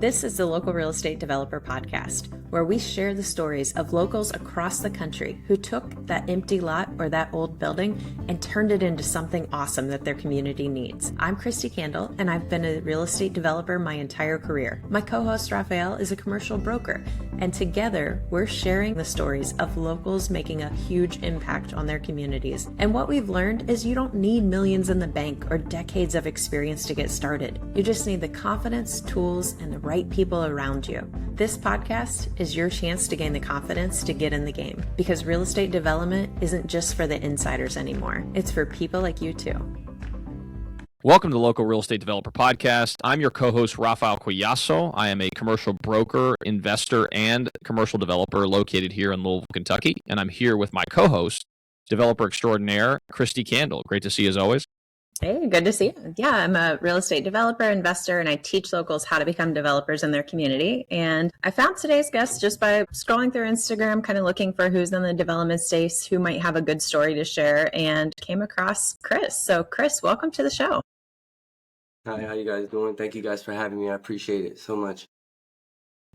This is the Local Real Estate Developer Podcast, where we share the stories of locals across the country who took that empty lot or that old building and turned it into something awesome that their community needs. I'm Kristi Kandel, and I've been a real estate developer my entire career. My co-host Raphael is a commercial broker, and together we're sharing the stories of locals making a huge impact on their communities. And what we've learned is you don't need millions in the bank or decades of experience to get started. You just need the confidence, tools, and the right people around you. This podcast is your chance to gain the confidence to get in the game, because real estate development isn't just for the insiders anymore. It's for people like you too. Welcome to the Local Real Estate Developer Podcast. I'm your co-host, Raphael. I am a commercial broker, investor, and commercial developer located here in Louisville, Kentucky. And I'm here with my co-host, developer extraordinaire, Kristi Kandel. Great to see you as always. Hey, good to see you. Yeah, I'm a real estate developer, investor, and I teach locals how to become developers in their community. And I found today's guest just by scrolling through Instagram, kind of looking for who's in the development space, who might have a good story to share, and came across Chris. So Chris, welcome to the show. Hi, how you guys doing? Thank you guys for having me. I appreciate it so much.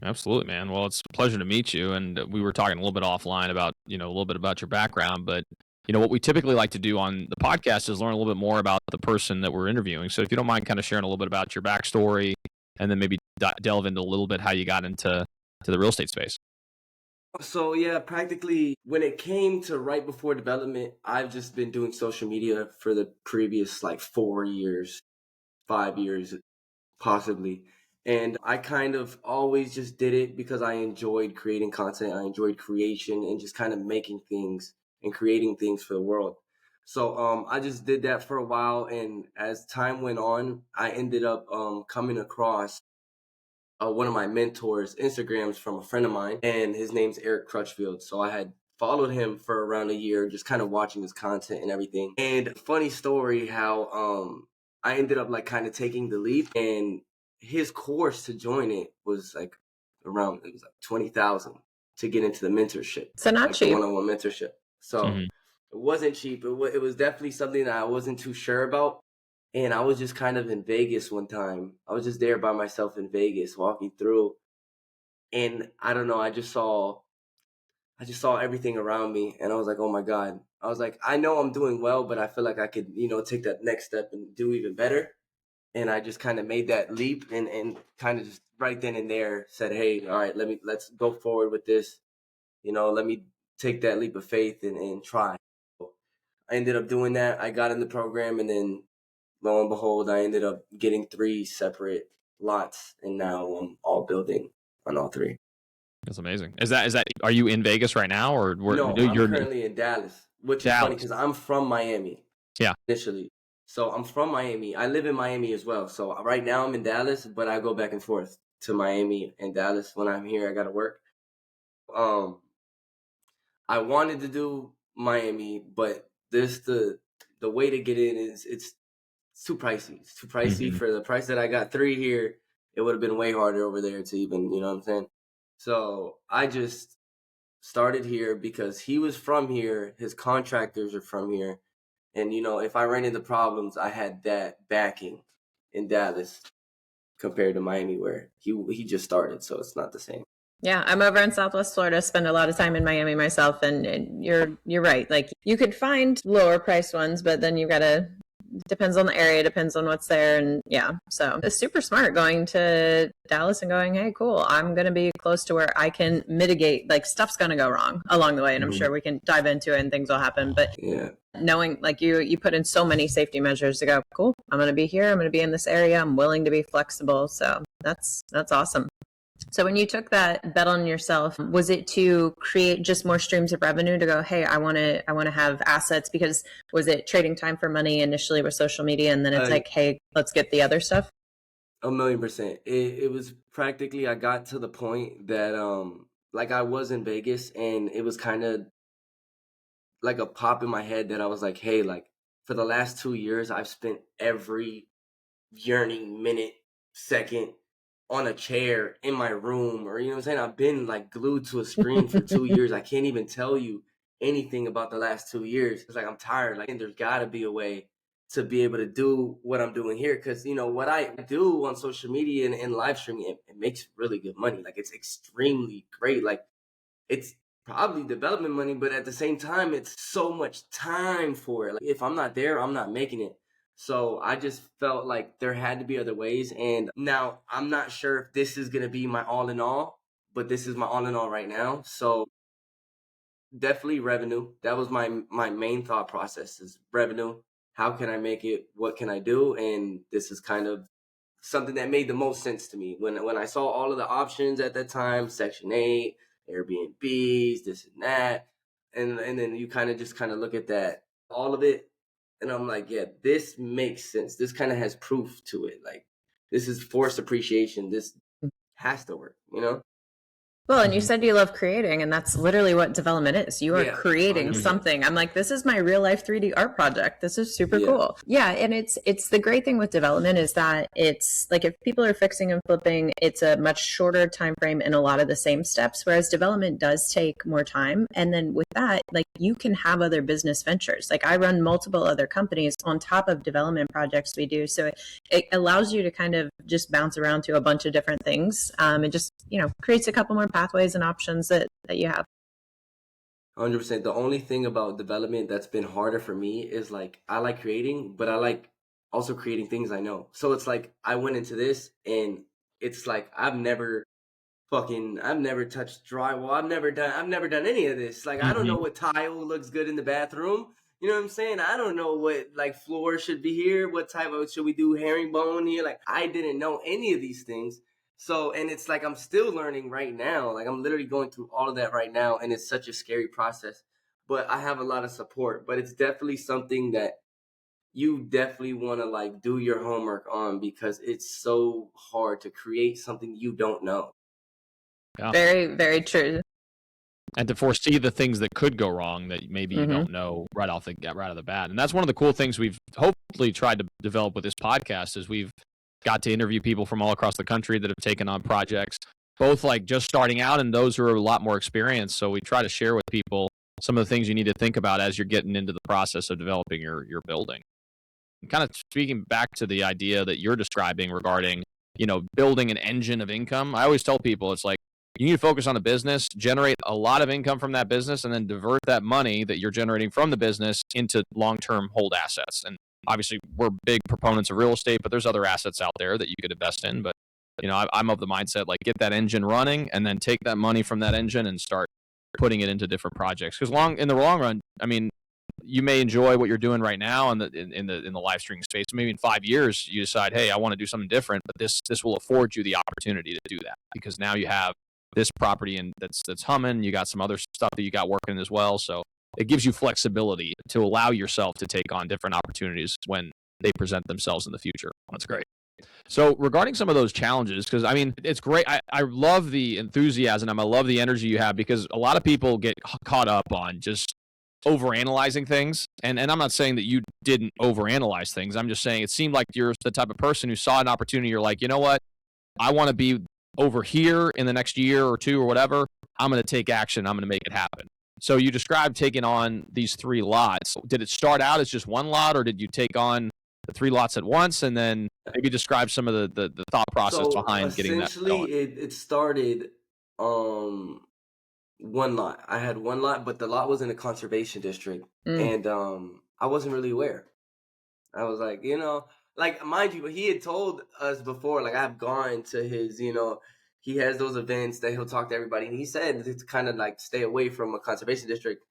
Absolutely, man. Well, it's a pleasure to meet you. And we were talking a little bit offline about, a little bit about your background, but what we typically like to do on the podcast is learn a little bit more about the person that we're interviewing. So if you don't mind kind of sharing a little bit about your backstory and then maybe delve into a little bit how you got into the real estate space. So yeah, practically when it came to right before development, I've just been doing social media for the previous 4 years, 5 years, possibly. And I kind of always just did it because I enjoyed creating content. I enjoyed creation and just kind of making things and creating things for the world. So I just did that for a while. And as time went on, I ended up coming across one of my mentors' Instagrams from a friend of mine, and his name's Eric Crutchfield. So I had followed him for around a year, just kind of watching his content and everything. And funny story how I ended up kind of taking the leap, and his course to join it was around, it was $20,000 to get into the mentorship. So not cheap. The one-on-one mentorship. So It wasn't cheap. It was definitely something that I wasn't too sure about. And I was just kind of in Vegas one time. I was just there by myself in Vegas walking through. And I don't know, I just saw everything around me. And I was like, oh my God. I was like, I know I'm doing well, but I feel like I could, take that next step and do even better. And I just kind of made that leap and kind of just right then and there said, hey, all right, let's go forward with this. Let me take that leap of faith and try. I ended up doing that. I got in the program, and then lo and behold, I ended up getting 3 separate lots, and now I'm all building on all 3. That's amazing. Is that are you in Vegas right now, or No, you're currently in Dallas, which is funny because I'm from Miami. Yeah. Initially. So I'm from Miami. I live in Miami as well. So right now I'm in Dallas, but I go back and forth to Miami and Dallas. When I'm here, I got to work. I wanted to do Miami, but the way to get in is it's too pricey. It's too pricey for the price that I got 3 here. It would have been way harder over there to even, you know what I'm saying? So I just started here because he was from here. His contractors are from here. And, if I ran into problems, I had that backing in Dallas compared to Miami where he just started. So it's not the same. Yeah, I'm over in Southwest Florida, spend a lot of time in Miami myself, and you're right. You could find lower priced ones, but then depends on the area, depends on what's there. And yeah, so it's super smart going to Dallas and going, hey, cool, I'm going to be close to where I can mitigate, stuff's going to go wrong along the way. And I'm sure we can dive into it and things will happen. But yeah, knowing you put in so many safety measures to go, cool, I'm going to be here. I'm going to be in this area. I'm willing to be flexible. So that's awesome. So when you took that bet on yourself, was it to create just more streams of revenue to go, hey, I want to have assets? Because was it trading time for money initially with social media, and then it's hey, let's get the other stuff? 1,000,000%. It was practically, I got to the point that I was in Vegas, and it was kind of like a pop in my head that I was like, hey, for the last 2 years, I've spent every yearning minute, second on a chair in my room, or you know what I'm saying, I've been glued to a screen for 2 years. I can't even tell you anything about the last 2 years. It's I'm tired. And there's got to be a way to be able to do what I'm doing here. Cause what I do on social media and live streaming, it makes really good money. Like it's extremely great. Like it's probably development money, but at the same time, it's so much time for it. Like if I'm not there, I'm not making it. So I just felt like there had to be other ways. And now I'm not sure if this is going to be my all in all, but this is my all in all right now. So definitely revenue. That was my main thought process is revenue. How can I make it? What can I do? And this is kind of something that made the most sense to me when I saw all of the options at that time, Section 8, Airbnbs, this and that. And then you kind of look at that, all of it. And I'm like, yeah, this makes sense. This kind of has proof to it. Like this is forced appreciation. This has to work, Well, and you said you love creating, and that's literally what development is. You are Yeah, creating 100%. something. I'm like, this is my real life 3D art project. This is super cool. Yeah, and it's the great thing with development is that it's like if people are fixing and flipping, it's a much shorter time frame and a lot of the same steps, whereas development does take more time. And then with that, like you can have other business ventures. Like I run multiple other companies on top of development projects we do. So it allows you to kind of just bounce around to a bunch of different things. It just, creates a couple more pathways and options that you have. 100%. The only thing about development that's been harder for me is like I like creating, but I like also creating things I know. So it's like I went into this and it's like I've never touched drywall. I've never done any of this. Like I don't know what tile looks good in the bathroom. You know what I'm saying? I don't know what like floor should be here. What type of should we do herringbone here? Like I didn't know any of these things. So, and it's like I'm still learning right now. Like I'm literally going through all of that right now, and it's such a scary process. But I have a lot of support. But it's definitely something that you definitely want to like do your homework on because it's so hard to create something you don't know. Yeah. Very, very true. And to foresee the things that could go wrong that maybe you don't know right off the bat. And that's one of the cool things we've hopefully tried to develop with this podcast is we've got to interview people from all across the country that have taken on projects, both like just starting out and those who are a lot more experienced. So we try to share with people some of the things you need to think about as you're getting into the process of developing your building. And kind of speaking back to the idea that you're describing regarding, building an engine of income. I always tell people it's like, you need to focus on the business, generate a lot of income from that business, and then divert that money that you're generating from the business into long-term hold assets. And obviously, we're big proponents of real estate, but there's other assets out there that you could invest in. But, I'm of the mindset, like, get that engine running and then take that money from that engine and start putting it into different projects. Because in the long run, I mean, you may enjoy what you're doing right now in the live streaming space. Maybe in 5 years, you decide, hey, I want to do something different, but this will afford you the opportunity to do that because now you have this property and that's humming. You got some other stuff that you got working as well. So it gives you flexibility to allow yourself to take on different opportunities when they present themselves in the future. That's great. So regarding some of those challenges, because I mean, it's great. I love the enthusiasm. I love the energy you have because a lot of people get caught up on just overanalyzing things. And I'm not saying that you didn't overanalyze things. I'm just saying it seemed like you're the type of person who saw an opportunity. You're like, you know what? I want to be over here in the next year or two or whatever. I'm going to take action. I'm going to make it happen. So you described taking on these 3 lots. Did it start out as just one lot or did you take on the 3 lots at once and then maybe describe some of the thought process behind getting that going? Essentially, it started one lot. I had one lot, but the lot was in a conservation district. And I wasn't really aware. I was like, like mind you, he had told us before, like I've gone to his, he has those events that he'll talk to everybody. And he said to kind of like stay away from a conservation district.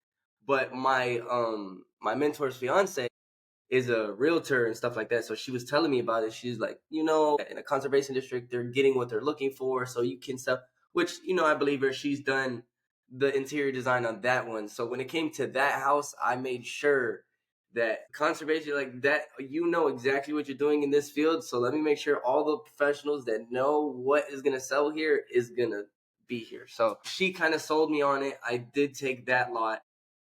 But my mentor's fiance is a realtor and stuff like that. So she was telling me about it. She's like, in a conservation district, they're getting what they're looking for. So you can sell, which, I believe her. She's done the interior design on that one. So when it came to that house, I made sure that conservation, like that, exactly what you're doing in this field. So let me make sure all the professionals that know what is going to sell here is going to be here. So she kind of sold me on it. I did take that lot.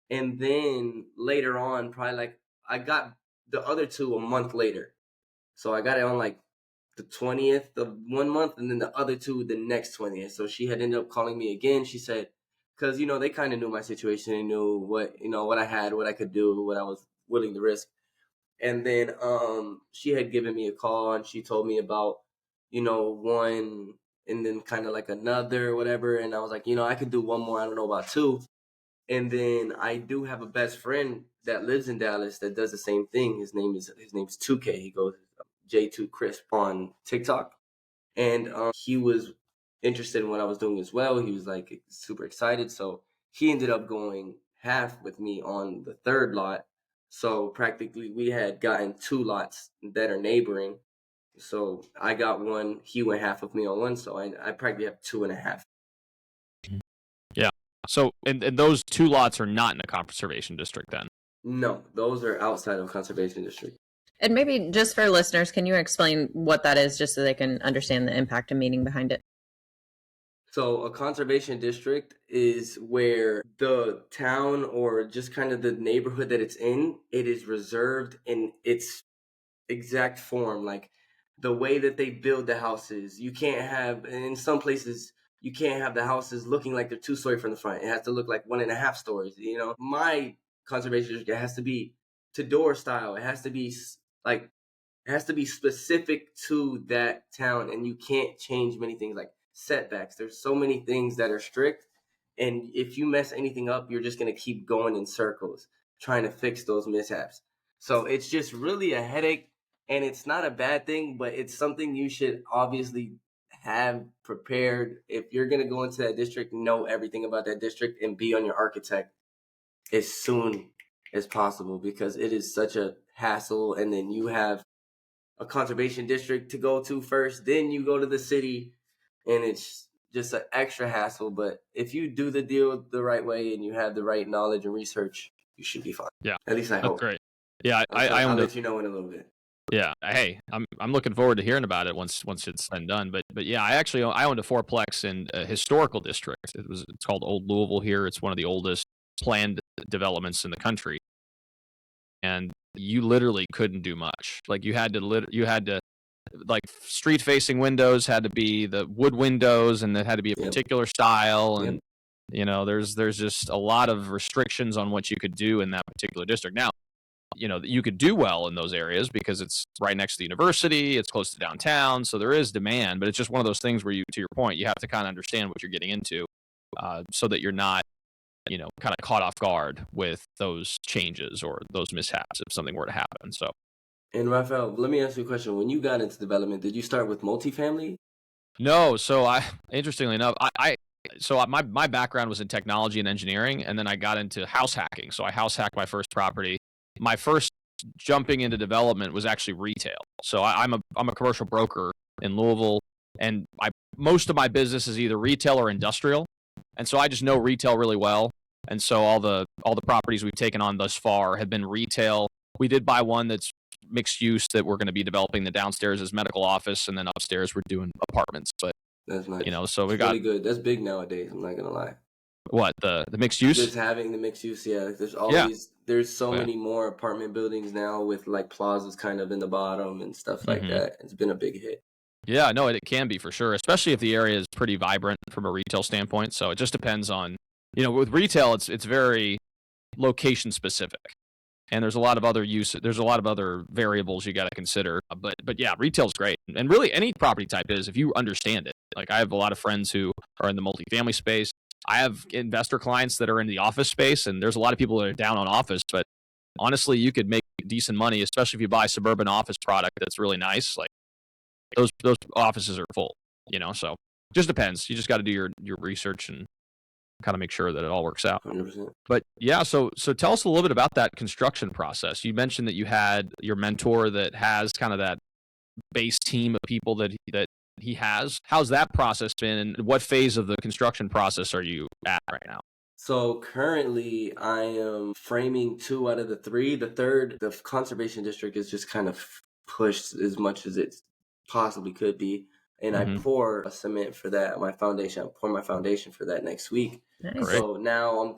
And then later on, probably like I got the other 2 a month later. So I got it on like the 20th of 1 month and then the other 2 the next 20th. So she had ended up calling me again. She said, because, they kind of knew my situation and knew what, what I had, what I could do, what I was willing to risk. And then she had given me a call and she told me about, one and then kind of like another or whatever. And I was like, I could do one more. I don't know about two. And then I do have a best friend that lives in Dallas that does the same thing. His name's 2K. He goes J2 Crisp on TikTok. And he was interested in what I was doing as well. He was like super excited. So he ended up going half with me on the third lot. So practically we had gotten two lots that are neighboring. So I got one, he went half with me on one. So I practically have 2.5. Yeah. So, and those two lots are not in a conservation district then? No, those are outside of conservation district. And maybe just for listeners, can you explain what that is just so they can understand the impact and meaning behind it? So a conservation district is where the town or just kind of the neighborhood that it's in, it is reserved in its exact form. Like the way that they build the houses, you can't have, in some places, you can't have the houses looking like they're 2-story from the front. It has to look like 1.5 stories. My conservation district, it has to be to door style. It has to be like, it has to be specific to that town, and you can't change many things like setbacks. There's so many things that are strict, and if you mess anything up, you're just going to keep going in circles trying to fix those mishaps. So it's just really a headache, and it's not a bad thing, but it's something you should obviously have prepared. If you're going to go into that district, know everything about that district and be on your architect as soon as possible, because it is such a hassle. And then you have a conservation district to go to first, then you go to the city, and it's just an extra hassle. But if you do the deal the right way and you have the right knowledge and research, you should be fine. Yeah. At least I That's hope. great. Yeah, I'll let you know in a little bit. Yeah, hey, I'm looking forward to hearing about it once it's done. But yeah, I owned a fourplex in a historical district. It's called Old Louisville here. It's one of the oldest planned developments in the country, and you literally couldn't do much. Like you had to like street facing windows had to be the wood windows, and it had to be a Yep. particular style, Yep. and there's just a lot of restrictions on what you could do in that particular district. Now, you could do well in those areas because it's right next to the university, it's close to downtown, so there is demand, but it's just one of those things where to your point, you have to kind of understand what you're getting into, so that you're not, kind of caught off guard with those changes or those mishaps if something were to happen. So. And Raphael, let me ask you a question. When you got into development, did you start with multifamily? No, so interestingly enough, my background was in technology and engineering, and then I got into house hacking. So I house hacked my first property. My first jumping into development was actually retail. So I'm a commercial broker in Louisville, and most of my business is either retail or industrial, and so I just know retail really well. And so all the properties we've taken on thus far have been retail. We did buy one that's mixed use that we're going to be developing. The downstairs as medical office, and then upstairs we're doing apartments. But That's nice. So we It's got really good. That's big nowadays. I'm not gonna lie. what the mixed use. Just having the mixed use, yeah. There's so Yeah. many more apartment buildings now with like plazas kind of in the bottom and stuff like that. It's been a big hit. Yeah, no, it can be for sure, especially if the area is pretty vibrant from a retail standpoint. So it just depends on, with retail, it's very location specific, and there's a lot of other variables you got to consider. But yeah, retail's great, and really any property type is if you understand it. Like I have a lot of friends who are in the multifamily space. I have investor clients that are in the office space, and there's a lot of people that are down on office. But honestly, you could make decent money, especially if you buy suburban office product that's really nice. Like those offices are full, so just depends. You just got to do your research and kind of make sure that it all works out. 100%. But yeah, so tell us a little bit about that construction process. You mentioned that you had your mentor that has kind of that base team of people that he has. How's that process been, and what phase of the construction process are you at right now? So currently I am framing 2 out of the 3. The third, the conservation district is just kind of pushed as much as it possibly could be. And I pour a cement for that, my foundation. I pour my foundation for that next week. Nice. So now I'm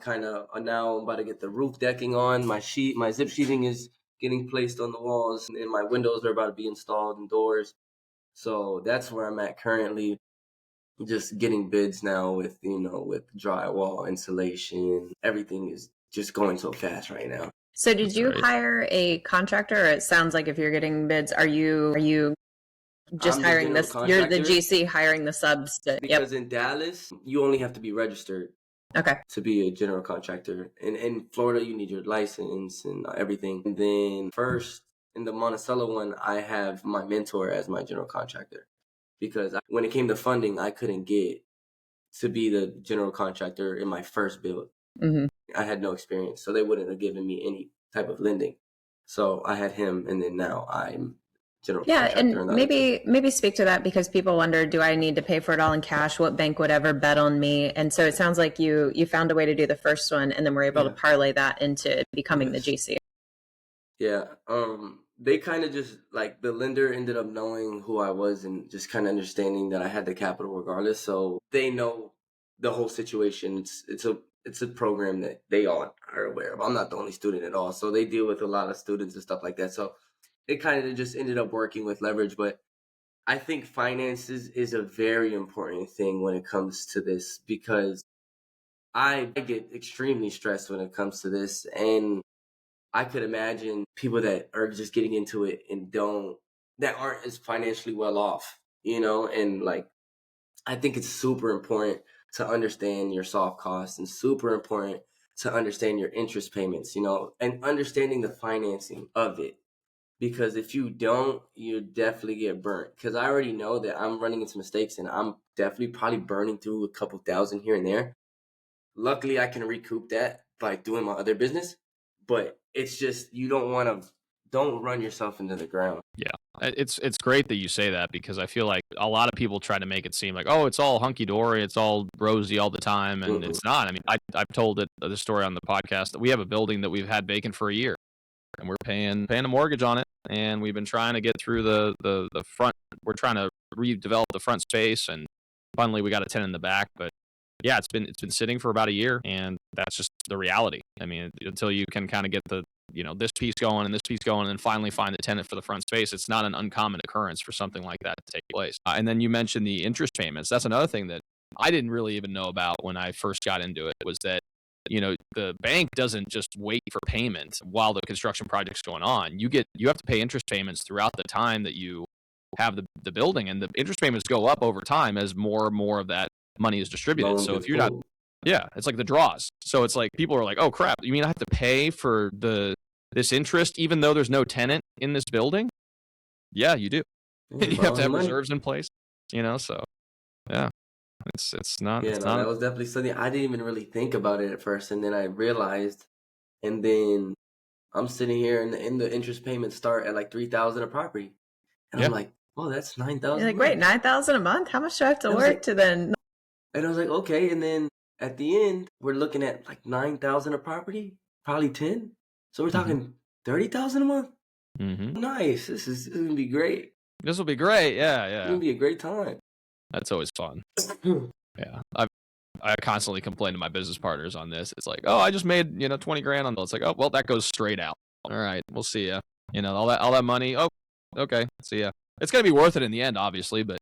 about to get the roof decking on. My zip sheeting is getting placed on the walls, and my windows are about to be installed and doors. So that's where I'm at currently. Just getting bids now with drywall, insulation. Everything is just going so fast right now. So did That's you great. hire a contractor, or it sounds like if you're getting bids, are you just I'm the hiring general this? You're the contractor GC hiring the subs to, because in Dallas, you only have to be registered Okay. to be a general contractor. In Florida, you need your license and everything. And then first, in the Monticello one, I have my mentor as my general contractor because when it came to funding, I couldn't get to be the general contractor in my first build. Mm-hmm. I had no experience, so they wouldn't have given me any type of lending. So I had him, and then now I'm general Yeah, contractor. and And the other two. maybe speak to that because people wonder, do I need to pay for it all in cash? What bank would ever bet on me? And so it sounds like you found a way to do the first one, and then we're able to Yeah. parlay that into becoming the Yes. GC. Yeah. They kind of just like the lender ended up knowing who I was and just kind of understanding that I had the capital regardless. So they know the whole situation. It's a program that they all are aware of. I'm not the only student at all, so they deal with a lot of students and stuff like that. So it kind of just ended up working with leverage. But I think finances is a very important thing when it comes to this because I get extremely stressed when it comes to this, and I could imagine people that are just getting into it and that aren't as financially well off, and like, I think it's super important to understand your soft costs and super important to understand your interest payments, and understanding the financing of it. Because if you don't, you definitely get burnt. Because I already know that I'm running into mistakes and I'm definitely probably burning through a couple thousand here and there. Luckily, I can recoup that by doing my other business, but it's just you don't run yourself into the ground. Yeah, it's great that you say that because I feel like a lot of people try to make it seem like, oh, it's all hunky dory, it's all rosy all the time, and Mm-mm. it's not. I mean, I've told the story on the podcast that we have a building that we've had vacant for a year, and we're paying a mortgage on it, and we've been trying to get through the front. We're trying to redevelop the front space, and finally we got a tenant in the back, but. Yeah, it's been sitting for about a year, and that's just the reality. I mean, until you can kind of get this piece going and this piece going, and then finally find the tenant for the front space, it's not an uncommon occurrence for something like that to take place. And then you mentioned the interest payments. That's another thing that I didn't really even know about when I first got into it was that the bank doesn't just wait for payment while the construction project's going on. You have to pay interest payments throughout the time that you have the building, and the interest payments go up over time as more and more of that money is distributed. Loan So gets if you're not, pulled. yeah, it's like the draws. So it's like people are like, oh crap, you mean I have to pay for this interest even though there's no tenant in this building? Yeah, you do. Yeah, You have to borrowing have money. reserves in place. So yeah, it's not Yeah, it's no, not. that was definitely something I didn't even really think about it at first, and then I realized, and then I'm sitting here, and the interest payments start at like 3,000 a property, and I'm Yeah, like, oh, that's You're 9,000 a like, wait, month. 9,000 a month? How much do I have to And I was work like, to then? okay, and then at the end, we're looking at like 9,000 a property, probably 10. So we're hmm talking 30,000 a month. hmm Nice. This is gonna be great. this will be great. Yeah, It's yeah, gonna be a great time. that's always fun. Yeah, I constantly complain to my business partners on this. It's like, oh, I just made 20 grand on. It's like, oh, well, that goes straight out. All right, we'll see ya. All that money. Oh, okay, see ya. It's gonna be worth it in the end, obviously, but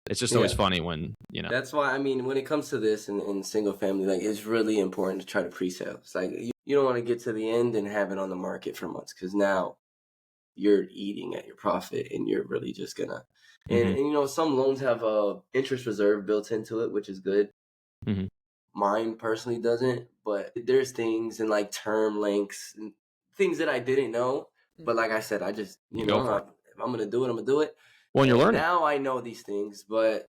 it's just always Yeah. funny when That's why, I mean, when it comes to this in single family, like, it's really important to try to pre-sale. It's like you don't want to get to the end and have it on the market for months because now you're eating at your profit and you're really just gonna. And, Mhm. and some loans have a interest reserve built into it, which is good. Mhm. Mine personally doesn't, but there's things in like term lengths and things that I didn't know. But like I said, I just, You go for it. if I'm gonna do it, I'm gonna do it. Well, you're And learning. now I know these things, but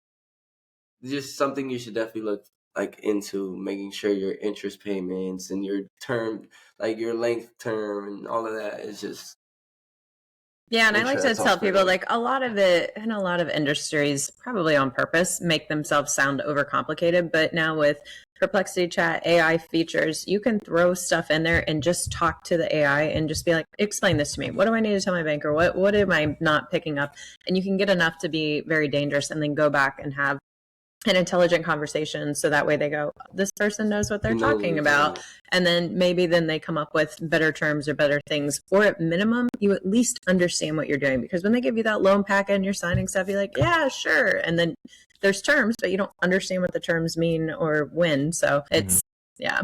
just something you should definitely look like into making sure your interest payments and your term, like your length term and all of that is just Yeah, and I make like sure to that's all tell squared people away. like a lot of it in a lot of industries, probably on purpose, make themselves sound overcomplicated. But now with Perplexity Chat AI features, you can throw stuff in there and just talk to the AI and just be like, explain this to me. What do I need to tell my banker? What am I not picking up? And you can get enough to be very dangerous and then go back and have an intelligent conversation so that way they go, this person knows what they're You know what talking you're about. talking And then maybe then they come up with better terms or better things, or at minimum you at least understand what you're doing, because when they give you that loan packet and you're signing stuff, you're like, yeah, sure, and then there's terms but you don't understand what the terms mean or when. So it's Mhm. yeah.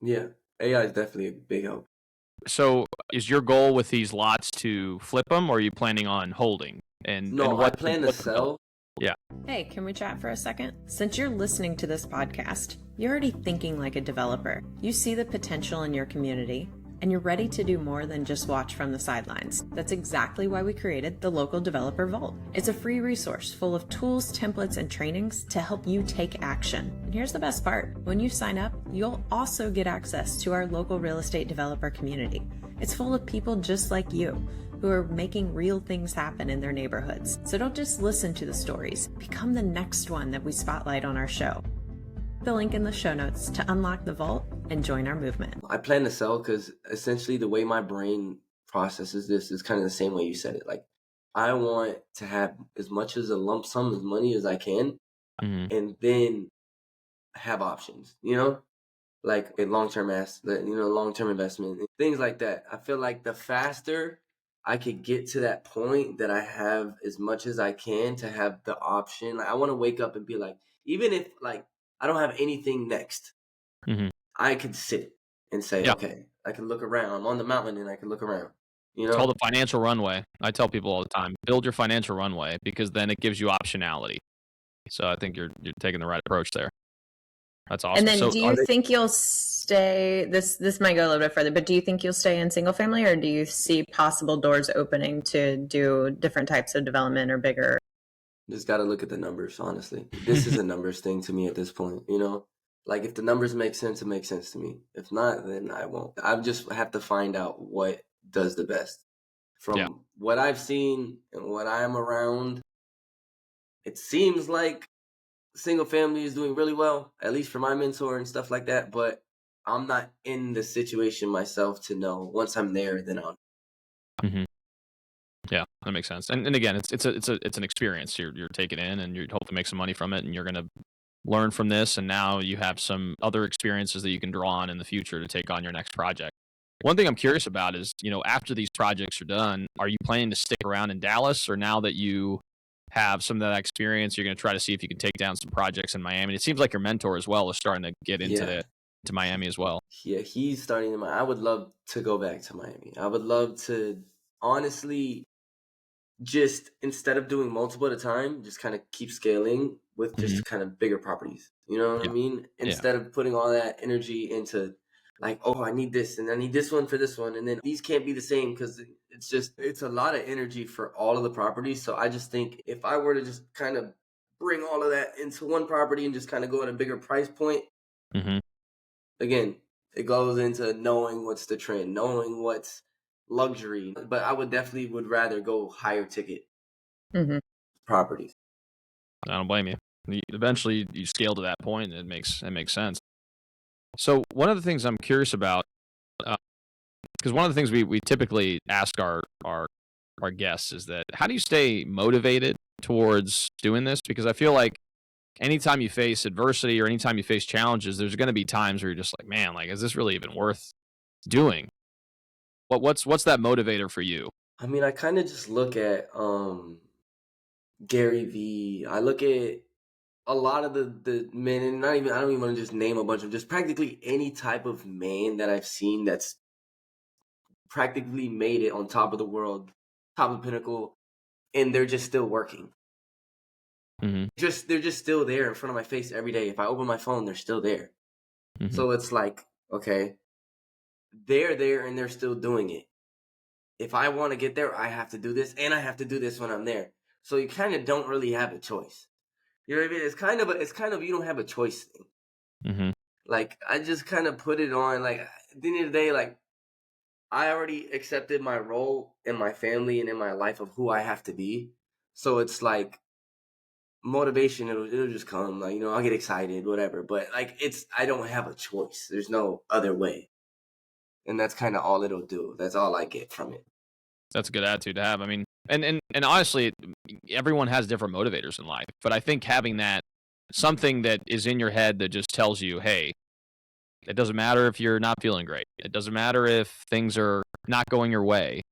Yeah, AI is definitely a big help. So is your goal with these lots to flip them, or are you planning on holding? And No, I plan to what's the goal? sell. Yeah. Hey, can we chat for a second? Since you're listening to this podcast, you're already thinking like a developer. You see the potential in your community, and you're ready to do more than just watch from the sidelines. That's exactly why we created the Local Developer Vault. It's a free resource full of tools, templates, and trainings to help you take action. And here's the best part. When you sign up, you'll also get access to our local real estate developer community. It's full of people just like you who are making real things happen in their neighborhoods. So don't just listen to the stories. Become the next one that we spotlight on our show. The link in the show notes to unlock the vault and join our movement. I plan to sell because essentially the way my brain processes this is kind of the same way you said it. Like, I want to have as much as a lump sum of money as I can, and then have options, like a long-term long-term investment, things like that. I feel like the faster I could get to that point that I have as much as I can to have the option. Like, I want to wake up and be like, even if like I don't have anything next, I could sit and say, okay, I can look around. I'm on the mountain and I can look around. It's called the financial runway. I tell people all the time, build your financial runway, because then it gives you optionality. So I think you're taking the right approach there. That's awesome. And then do you think you'll stay, this might go a little bit further, but do you think you'll stay in single family, or do you see possible doors opening to do different types of development or bigger? Just got to look at the numbers, honestly. This is a numbers thing to me at this point, Like, if the numbers make sense, it makes sense to me. If not, then I won't. I just have to find out what does the best. From what I've seen and what I'm around, it seems like single family is doing really well, at least for my mentor and stuff like that. But I'm not in the situation myself to know. Once I'm there, then I'll. Yeah, that makes sense. And again, it's an experience you're taking in, and you hope to make some money from it, and you're going to learn from this, and now you have some other experiences that you can draw on in the future to take on your next project. One thing I'm curious about is, after these projects are done, are you planning to stick around in Dallas, or now that you have some of that experience, you're going to try to see if you can take down some projects in Miami? It seems like your mentor as well is starting to get into to Miami as well. Yeah, he's starting to. I would love to go back to Miami. I would love to, honestly, just instead of doing multiple at a time, just kind of keep scaling with just kind of bigger properties. You know what I mean? Instead of putting all that energy into like, oh, I need this and I need this one for this one, and then these can't be the same, because it's a lot of energy for all of the properties. So I just think if I were to just kind of bring all of that into one property and just kind of go at a bigger price point, again, it goes into knowing what's the trend, knowing what's luxury. But I would rather go higher ticket properties. I don't blame you. Eventually you scale to that point, and it makes sense. So one of the things I'm curious about, because one of the things we typically ask our guests is that, how do you stay motivated towards doing this? Because I feel like anytime you face adversity or anytime you face challenges, there's going to be times where you're just like, man, like, is this really even worth doing? What's that motivator for you? I mean, I kind of just look at Gary Vee. I look at a lot of the men, and I don't even want to just name a bunch of, just practically any type of man that I've seen that's practically made it on top of the world, top of the pinnacle, and they're just still working. They're just still there in front of my face every day. If I open my phone, they're still there. So it's like, okay, they're there and they're still doing it. If I want to get there, I have to do this, and I have to do this when I'm there. So you kind of don't really have a choice. You know what I mean? It's kind of you don't have a choice thing. Like, I just kind of put it on, like, at the end of the day, like, I already accepted my role in my family and in my life of who I have to be. So it's like motivation, it'll just come. Like, I'll get excited, whatever. But like, I don't have a choice. There's no other way. And that's kind of all it'll do. That's all I get from it. That's a good attitude to have. I mean, and honestly, everyone has different motivators in life, but I think having that, something that is in your head that just tells you, hey, it doesn't matter if you're not feeling great. It doesn't matter if things are not going your way.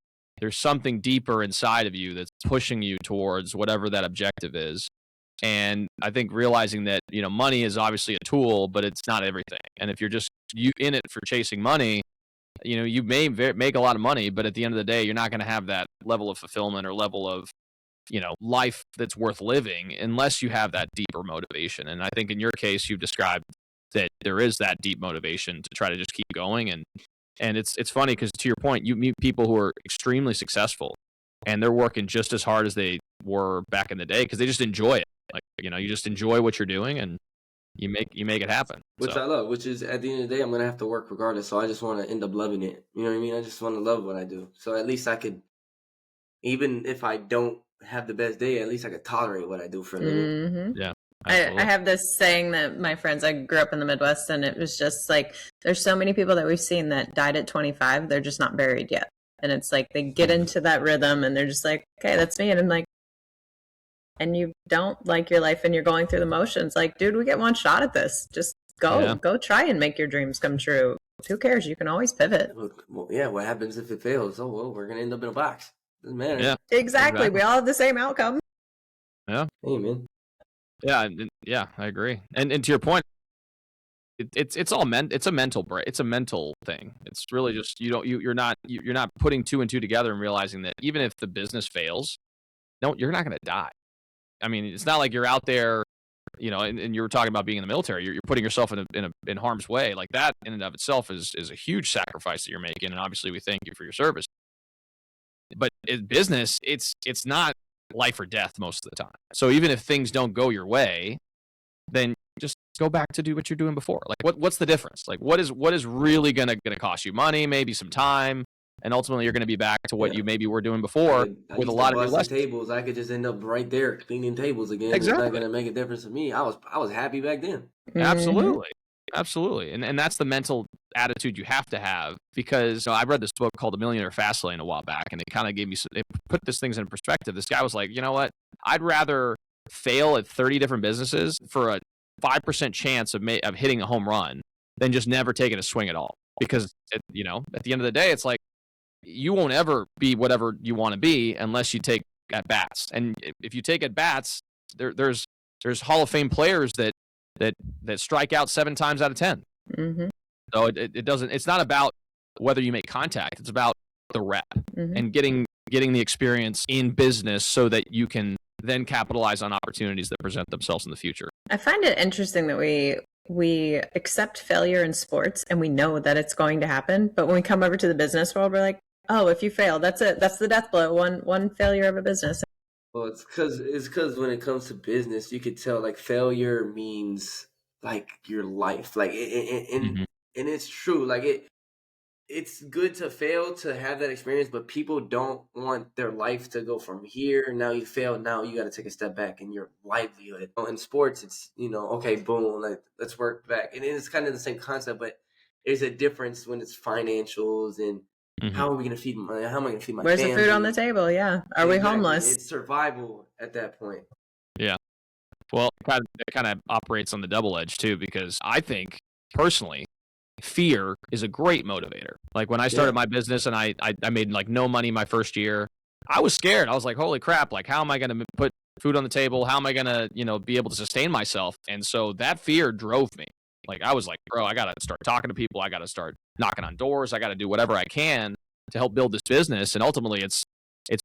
There's something deeper inside of you that's pushing you towards whatever that objective is. And I think realizing that, money is obviously a tool, but it's not everything. And if you're just in it for chasing money, you may make a lot of money, but at the end of the day, you're not going to have that level of fulfillment or level of, life that's worth living unless you have that deeper motivation. And I think in your case, you've described that there is that deep motivation to try to just keep going. And it's funny because, to your point, you meet people who are extremely successful and they're working just as hard as they were back in the day because they just enjoy it. Like, you just enjoy what you're doing and you make it happen. Which I love, which is at the end of the day, I'm going to have to work regardless. So I just want to end up loving it. You know what I mean? I just want to love what I do. So at least I could, even if I don't have the best day, at least I could tolerate what I do for a living. Mm-hmm. Yeah. I have this saying that my friends, I grew up in the Midwest, and it was just like, there's so many people that we've seen that died at 25. They're just not buried yet. And it's like, they get into that rhythm and they're just like, okay, that's me. And I'm like, and you don't like your life and you're going through the motions. Like, dude, we get one shot at this. Just go try and make your dreams come true. Who cares? You can always pivot. Well, yeah. What happens if it fails? Oh, well, we're going to end up in a box. Doesn't matter. Yeah. Exactly. We all have the same outcome. Yeah. Hey, man. Yeah, I agree. And to your point, it's all it's a mental break. It's a mental thing. It's really just you're not putting two and two together and realizing that even if the business fails, you're not going to die. I mean, it's not like you're out there, and you were talking about being in the military. You're putting yourself in harm's way. Like that in and of itself is a huge sacrifice that you're making. And obviously, we thank you for your service. But in business, it's not life or death most of the time. So even if things don't go your way, then just go back to do what you're doing before. Like what's the difference? Like what is really gonna cost you money, maybe some time, and ultimately you're gonna be back to what you maybe were doing before with a lot of your lessons. Tables. I could just end up right there cleaning tables again. Exactly. It's not gonna make a difference to me. I was happy back then. Absolutely. And that's the mental attitude you have to have because I read this book called The Millionaire Fastlane a while back, and it kind of it put these things in perspective. This guy was like, you know what? I'd rather fail at 30 different businesses for a 5% chance of hitting a home run than just never taking a swing at all. Because, at the end of the day, it's like you won't ever be whatever you want to be unless you take at bats. And if you take at bats, there's Hall of Fame players that strike out 7 times out of 10. Mm-hmm. So it's not about whether you make contact. It's about the rep and getting the experience in business so that you can then capitalize on opportunities that present themselves in the future. I find it interesting that we accept failure in sports and we know that it's going to happen. But when we come over to the business world, we're like, oh, if you fail, that's it. That's the death blow. One failure of a business. Well, it's because when it comes to business, you could tell like failure means like your life, like and it's true. Like it's good to fail to have that experience, but people don't want their life to go from here. Now you failed. Now you got to take a step back in your livelihood. In sports, it's okay, boom, like let's work back, and it's kind of the same concept, but there's a difference when it's financials and. How are we going to feed my? How am I going to feed my Where's family? the food on the table? Yeah. Are we homeless? It's survival at that point. Yeah. Well, it kind of operates on the double edge too, because I think personally, fear is a great motivator. Like when I started my business and I made like no money my first year, I was scared. I was like, holy crap! Like, how am I going to put food on the table? How am I going to be able to sustain myself? And so that fear drove me. Like I was like, bro, I got to start talking to people. I got to start knocking on doors. I got to do whatever I can to help build this business. And ultimately it's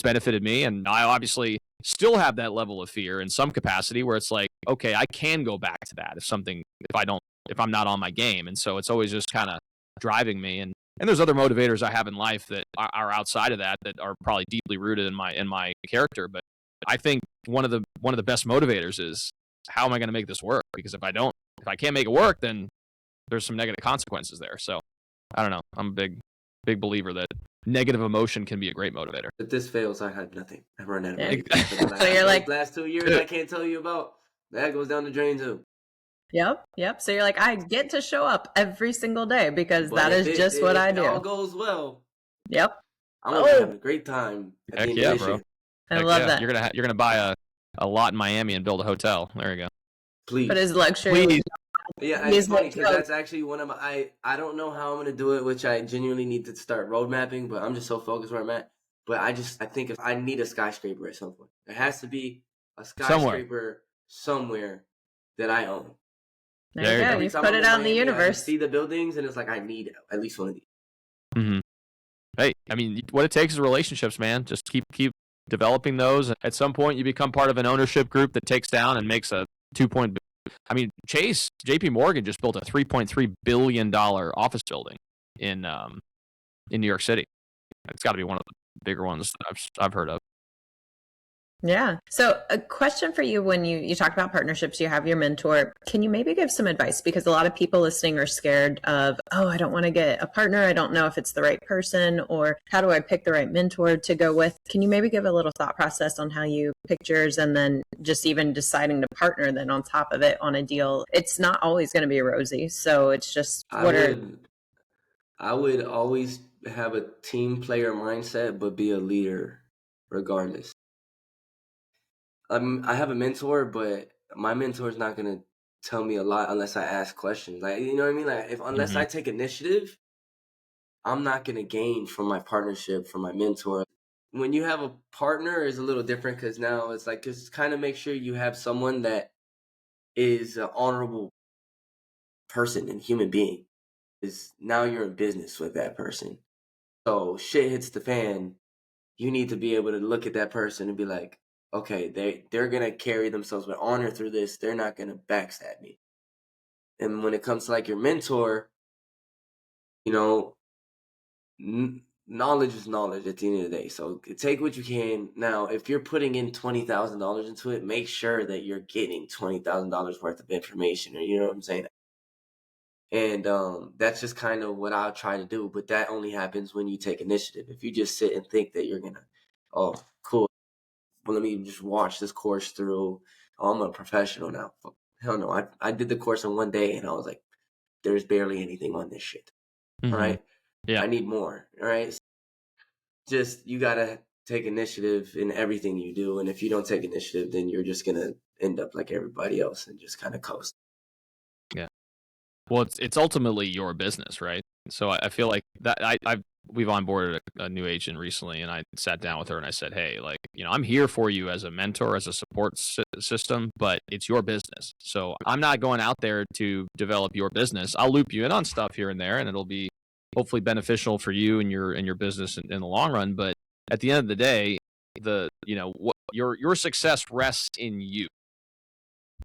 benefited me. And I obviously still have that level of fear in some capacity where it's like, okay, I can go back to that if I'm not on my game. And so it's always just kind of driving me. And there's other motivators I have in life that are outside of that are probably deeply rooted in my character. But I think one of the best motivators is how am I going to make this work? Because if I can't make it work, then there's some negative consequences there. So I don't know. I'm a big believer that negative emotion can be a great motivator. If this fails, I had nothing. I run out of money. So you're like, last 2 years, I can't tell you about. That goes down the drain too. Yep. So you're like, I get to show up every single day because that is just what I do. If all goes well. Yep. I'm gonna have a great time. Heck yeah, bro. I love that. You're gonna buy a lot in Miami and build a hotel. There you go. Please. But his luxury. Please. Yeah, it's funny because that's actually one of my. I don't know how I'm gonna do it, which I genuinely need to start road mapping. But I'm just so focused where I'm at. But I think if I need a skyscraper at some point, there has to be a skyscraper somewhere that I own. There you go. You put it out in the universe. I see the buildings, and it's like I need at least one of these. Hmm. Hey, I mean, what it takes is relationships, man. Just keep developing those. At some point, you become part of an ownership group that takes down and makes a 2. I mean, JP Morgan just built a $3.3 billion office building in New York City. It's got to be one of the bigger ones that I've heard of. Yeah. So a question for you, when you talk about partnerships, you have your mentor. Can you maybe give some advice? Because a lot of people listening are scared of, oh, I don't want to get a partner. I don't know if it's the right person, or how do I pick the right mentor to go with? Can you maybe give a little thought process on how you picked yours, and then just even deciding to partner then on top of it on a deal? It's not always going to be rosy. So it's just I would always have a team player mindset, but be a leader regardless. I have a mentor, but my mentor is not gonna tell me a lot unless I ask questions. Like, you know what I mean? Like, unless I take initiative, I'm not gonna gain from my partnership from my mentor. When you have a partner, is a little different because now it's like just kind of make sure you have someone that is an honorable person and human being. Is now you're in business with that person. So shit hits the fan, you need to be able to look at that person and be like, okay, they're gonna carry themselves with honor through this. They're not gonna backstab me. And when it comes to like your mentor, you know, knowledge is knowledge at the end of the day. So take what you can. Now, if you're putting in $20,000 into it, make sure that you're getting $20,000 worth of information, or you know what I'm saying. And that's just kind of what I'll try to do. But that only happens when you take initiative. If you just sit and think that you're gonna, oh, cool, well, let me just watch this course through. Oh, I'm a professional now. Hell no. I did the course in one day and I was like, there's barely anything on this shit. All right. Yeah. I need more. All right. Just, you got to take initiative in everything you do. And if you don't take initiative, then you're just going to end up like everybody else and just kind of coast. Yeah. Well, it's ultimately your business, right? So I feel like that we've onboarded a new agent recently, and I sat down with her and I said, hey, like, I'm here for you as a mentor, as a support system, but it's your business. So I'm not going out there to develop your business. I'll loop you in on stuff here and there, and it'll be hopefully beneficial for you and your business in the long run. But at the end of the day, your success rests in you.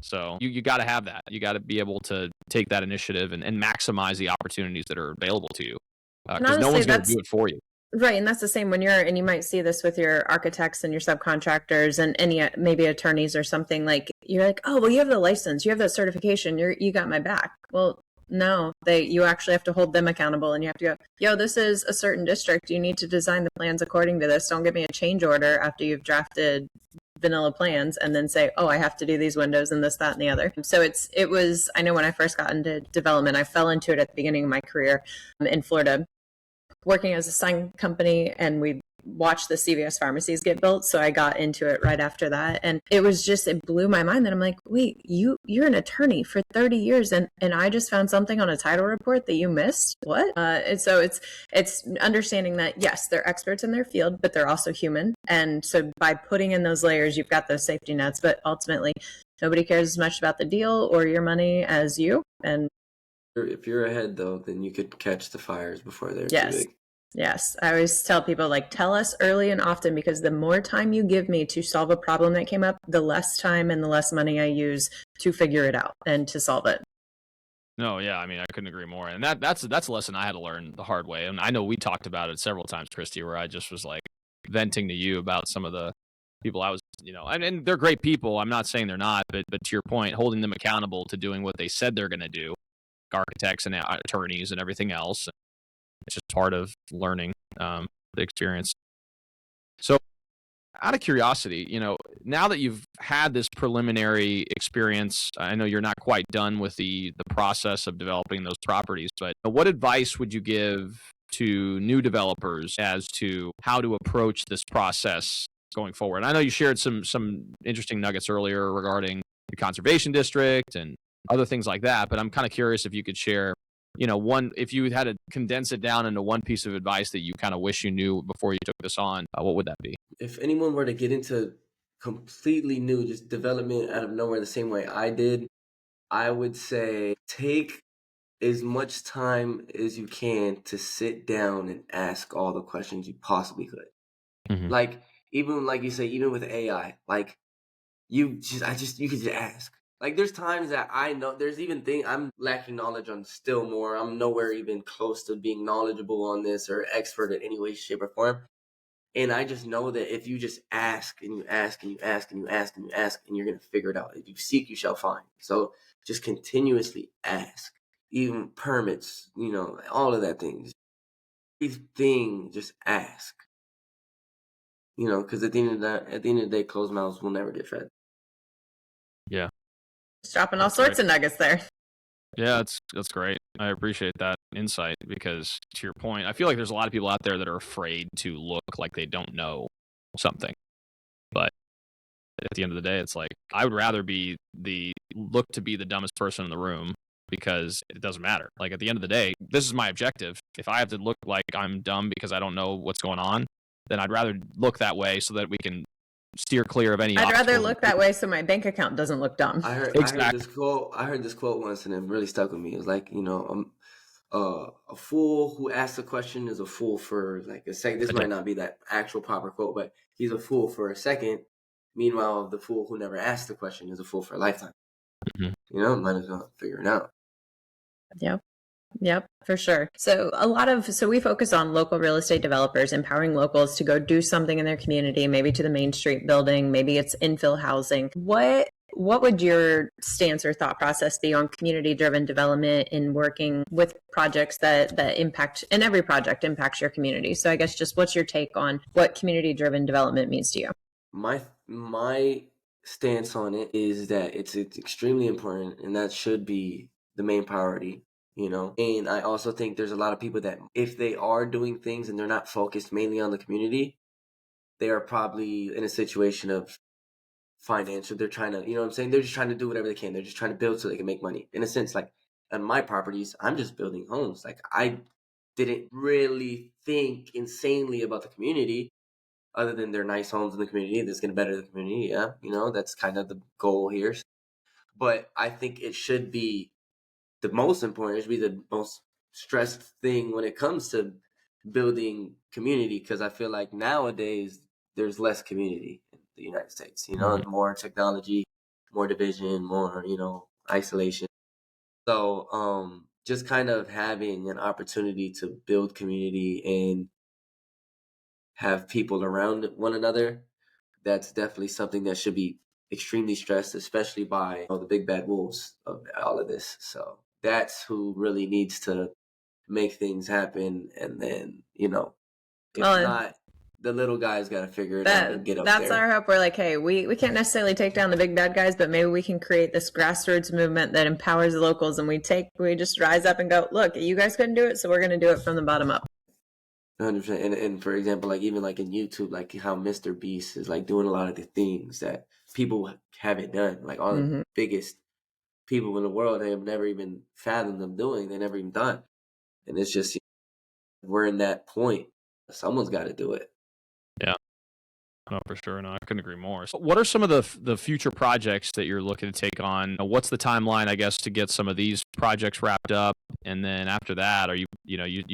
So you got to have that. You got to be able to take that initiative and maximize the opportunities that are available to you, because no one's going to do it for you. Right. And that's the same when and you might see this with your architects and your subcontractors and any maybe attorneys or something. Like, you're like, oh, well, you have the license, you have the certification, you got my back. Well, no, you actually have to hold them accountable, and you have to go, yo, this is a certain district. You need to design the plans according to this. Don't give me a change order after you've drafted vanilla plans and then say, oh, I have to do these windows and this, that, and the other. So it was, I know when I first got into development, I fell into it at the beginning of my career in Florida, working as a sign company, and we watched the CVS pharmacies get built. So I got into it right after that. And it blew my mind that I'm like, wait, you're an attorney for 30 years and I just found something on a title report that you missed. What? And so it's understanding that, yes, they're experts in their field, but they're also human. And so by putting in those layers, you've got those safety nets, but ultimately nobody cares as much about the deal or your money as you. And if you're ahead though, then you could catch the fires before they're yes. too big. Yes. I always tell people, like, tell us early and often, because the more time you give me to solve a problem that came up, the less time and the less money I use to figure it out and to solve it. No, yeah, I mean, I couldn't agree more. And that's a lesson I had to learn the hard way. And I know we talked about it several times, Kristi, where I just was like venting to you about some of the people I was, and they're great people. I'm not saying they're not, but to your point, holding them accountable to doing what they said they're going to do, architects and attorneys and everything else. It's just part of learning the experience. So out of curiosity, now that you've had this preliminary experience, I know you're not quite done with the process of developing those properties, but what advice would you give to new developers as to how to approach this process going forward? And I know you shared some interesting nuggets earlier regarding the conservation district and other things like that, but I'm kind of curious if you could share if you had to condense it down into one piece of advice that you kind of wish you knew before you took this on, what would that be? If anyone were to get into completely new, just development out of nowhere the same way I did, I would say take as much time as you can to sit down and ask all the questions you possibly could. Mhm. Like, even like you say, even with AI, like you could just ask. Like, there's times that I know there's even things I'm lacking knowledge on still more. I'm nowhere even close to being knowledgeable on this or expert in any way, shape, or form. And I just know that if you just ask and you ask and you ask and you ask and you ask, and you're gonna figure it out. If you seek, you shall find. So just continuously ask. Even permits, all of that things. Everything, just ask. Because at the end of the day, closed mouths will never get fed. Yeah. Just dropping all That's right. sorts of nuggets there. Yeah, that's great. I appreciate that insight because to your point, I feel like there's a lot of people out there that are afraid to look like they don't know something. But at the end of the day, it's like I would rather be the dumbest person in the room because it doesn't matter. Like at the end of the day, this is my objective. If I have to look like I'm dumb because I don't know what's going on, then I'd rather look that way so that we can steer clear of any I'd rather obstacles. look that way so my bank account doesn't look dumb. I heard Exactly. this quote. I heard this quote once, and it really stuck with me. It's like, a fool who asks a question is a fool for like a second. This might not be that actual proper quote, but he's a fool for a second. Meanwhile, the fool who never asked the question is a fool for a lifetime. Mhm. Might as well figure it out. Yep, for sure. So we focus on local real estate developers, empowering locals to go do something in their community, maybe to the Main Street building, maybe it's infill housing. What would your stance or thought process be on community-driven development in working with projects that impact, and every project impacts your community? So I guess just what's your take on what community-driven development means to you? My stance on it is that it's extremely important, and that should be the main priority. And I also think there's a lot of people that if they are doing things and they're not focused mainly on the community, they are probably in a situation of financial. They're trying to, what I'm saying? They're just trying to do whatever they can. They're just trying to build so they can make money. In a sense, like on my properties, I'm just building homes. Like I didn't really think insanely about the community other than they're nice homes in the community that's going to better the community. Yeah. That's kind of the goal here. But I think it should be the most important. It should be the most stressed thing when it comes to building community, because I feel like nowadays there's less community in the United States. More technology, more division, more isolation. So just kind of having an opportunity to build community and have people around one another, that's definitely something that should be extremely stressed, especially by the big bad wolves of all of this. So that's who really needs to make things happen. And then, if Well, not, the little guys got to figure it out and get up that's there. our hope. We're like, hey, we can't necessarily take down the big bad guys, but maybe we can create this grassroots movement that empowers the locals, and we just rise up and go, look, you guys couldn't do it, so we're going to do it from the bottom up. 100%. And for example, like even like in YouTube, like how Mr. Beast is like doing a lot of the things that people haven't done. Like all the biggest people in the world, they have never even fathomed them doing. They never even done. And it's just, we're in that point. Someone's got to do it. Yeah. No, for sure. No, I couldn't agree more. So what are some of the future projects that you're looking to take on? What's the timeline, I guess, to get some of these projects wrapped up? And then after that, are you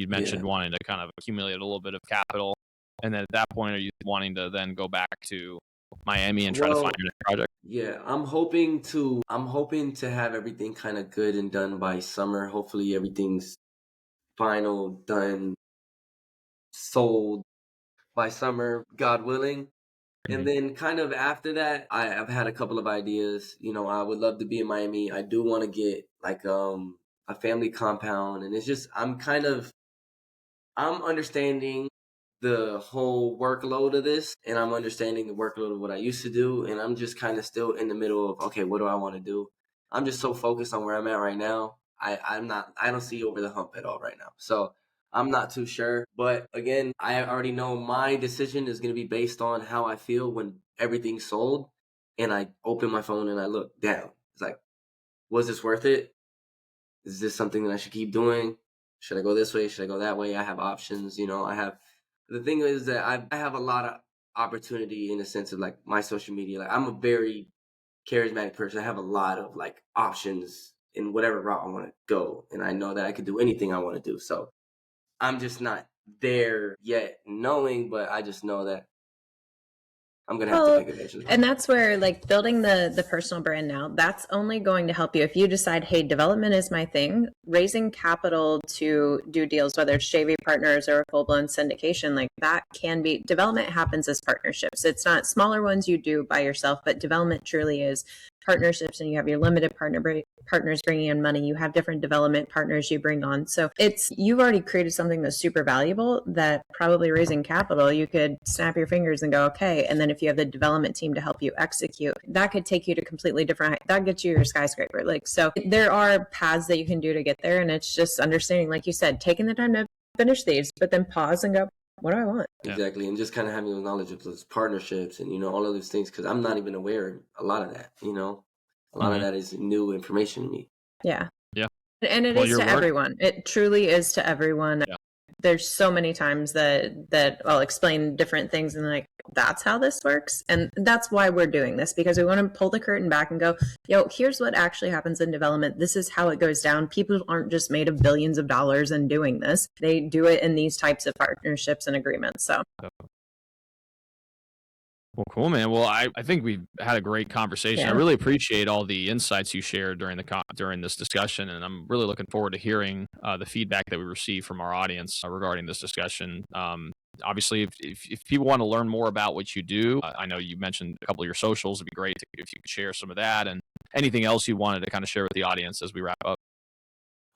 mentioned wanting to kind of accumulate a little bit of capital. And then at that point, are you wanting to then go back to Miami and try to find your next project? Yeah, I'm hoping to have everything kind of good and done by summer. Hopefully everything's final, done, sold by summer, God willing. And then kind of after that, I've had a couple of ideas. I would love to be in Miami. I do want to get like a family compound, and it's just I'm understanding the whole workload of this, and I'm understanding the workload of what I used to do, and I'm just kind of still in the middle of, okay, what do I want to do? I'm just so focused on where I'm at right now. I don't see over the hump at all right now. So I'm not too sure. But again, I already know my decision is going to be based on how I feel when everything's sold and I open my phone and I look down. It's like, was this worth it? Is this something that I should keep doing? Should I go this way? Should I go that way? I have options. The thing is that I have a lot of opportunity in the sense of like my social media. Like I'm a very charismatic person. I have a lot of like options in whatever route I want to go. And I know that I could do anything I want to do. So I'm just not there yet knowing, but I just know that I'm going to have to pick eventually. And that's where like building the personal brand now, that's only going to help you if you decide, hey, development is my thing. Raising capital to do deals, whether it's JV partners or a full-blown syndication, like that can be, development happens as partnerships. It's not smaller ones you do by yourself, but development truly is partnerships, and you have your limited partners bringing in money. You have different development partners you bring on. So you've already created something that's super valuable that probably raising capital, you could snap your fingers and go, okay. And then if you have the development team to help you execute, that could take you to completely different height. That gets you your skyscraper. Like, so there are paths that you can do to get there. And it's just understanding, like you said, taking the time to finish these, but then pause and go, what do I want? Exactly. And just kind of having the knowledge of those partnerships and, all of those things, because I'm not even aware of a lot of that, a lot of that is new information to me. Yeah. Yeah. And it is to everyone. It truly is to everyone. Yeah. There's so many times that I'll explain different things and like, that's how this works. And that's why we're doing this, because we want to pull the curtain back and go, here's what actually happens in development. This is how it goes down. People aren't just made of billions of dollars in doing this. They do it in these types of partnerships and agreements. So. Well, cool, man. Well, I think we've had a great conversation. I really appreciate all the insights you shared during this discussion, and I'm really looking forward to hearing the feedback that we receive from our audience regarding this discussion. Obviously, if people want to learn more about what you do, I know you mentioned a couple of your socials. It'd be great if you could share some of that and anything else you wanted to kind of share with the audience as we wrap up.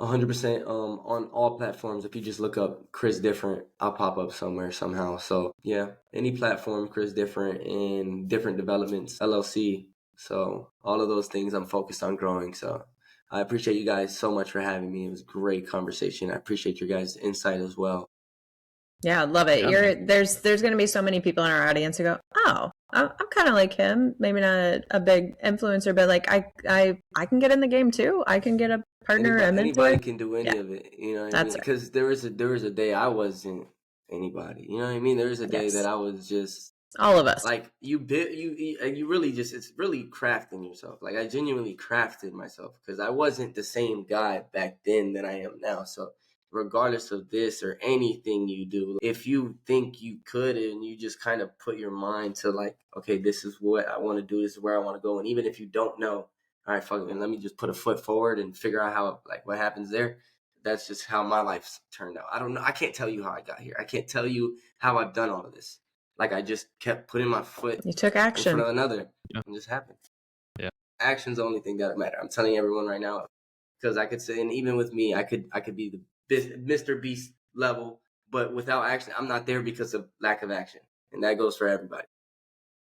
100% on all platforms. If you just look up Chris Different, I'll pop up somewhere somehow. So yeah, any platform, Chris Different, and Different Developments LLC. So all of those things I'm focused on growing. So I appreciate you guys so much for having me. It was a great conversation. I appreciate your guys' insight as well. Yeah, I love it. Yeah. There's going to be so many people in our audience who go, oh, I'm kind of like him. Maybe not a big influencer, but like I can get in the game too. I can get a partner. Anybody can do any of it. You know what I mean? Right. Because there was a day I wasn't anybody. You know what I mean? There was a day that I was just all of us. Like you really just, it's really crafting yourself. Like I genuinely crafted myself because I wasn't the same guy back then that I am now. So regardless of this or anything you do, if you think you could and you just kind of put your mind to like, okay, this is what I want to do, this is where I want to go. And even if you don't know, all right, fuck it, let me just put a foot forward and figure out how, like, what happens there. That's just how my life's turned out. I don't know. I can't tell you how I got here. I can't tell you how I've done all of this. Like, I just kept putting my foot you took action in front of another. Yeah. And it just happened. Yeah. Action's the only thing that matters. I'm telling everyone right now, because I could say, and even with me, I could be the Mr. Beast level, but without action, I'm not there because of lack of action. And that goes for everybody.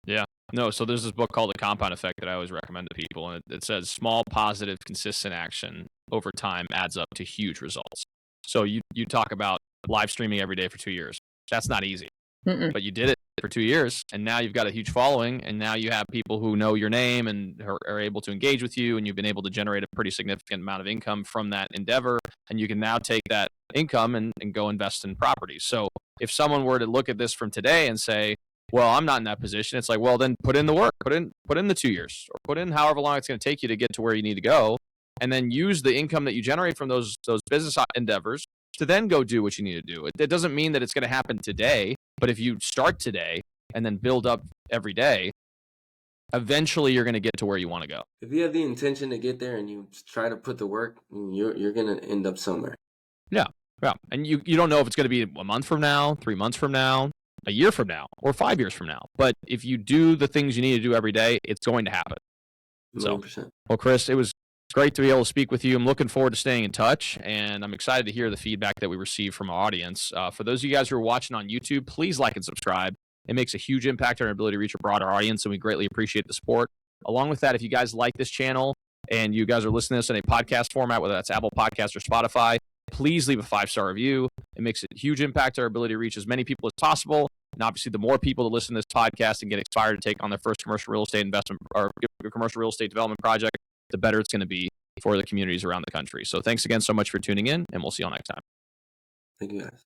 Yeah. No, so there's this book called The Compound Effect that I always recommend to people, and it says small, positive, consistent action over time adds up to huge results. So you talk about live streaming every day for 2 years. That's not easy. But you did it for 2 years, and now you've got a huge following, and now you have people who know your name and are able to engage with you, and you've been able to generate a pretty significant amount of income from that endeavor, and you can now take that income and go invest in properties. So if someone were to look at this from today and say, well, I'm not in that position, it's like, well, then put in the work, put in the 2 years, or put in however long it's going to take you to get to where you need to go, and then use the income that you generate from those business endeavors to then go do what you need to do. It doesn't mean that it's going to happen today, but if you start today and then build up every day, eventually you're going to get to where you want to go. If you have the intention to get there and you try to put the work, you're going to end up somewhere. Yeah. And you don't know if it's going to be a month from now, 3 months from now, a year from now, or 5 years from now. But if you do the things you need to do every day, it's going to happen. 100%. So, well, Chris, it was great to be able to speak with you. I'm looking forward to staying in touch, and I'm excited to hear the feedback that we receive from our audience. For those of you guys who are watching on YouTube, please like and subscribe. It makes a huge impact on our ability to reach a broader audience, and we greatly appreciate the support. Along with that, if you guys like this channel and you guys are listening to this in a podcast format, whether that's Apple Podcasts or Spotify, please leave a 5-star review. It makes a huge impact on our ability to reach as many people as possible. And obviously, the more people that listen to this podcast and get inspired to take on their first commercial real estate investment or commercial real estate development project, the better it's going to be for the communities around the country. So thanks again so much for tuning in, and we'll see you all next time. Thank you, guys.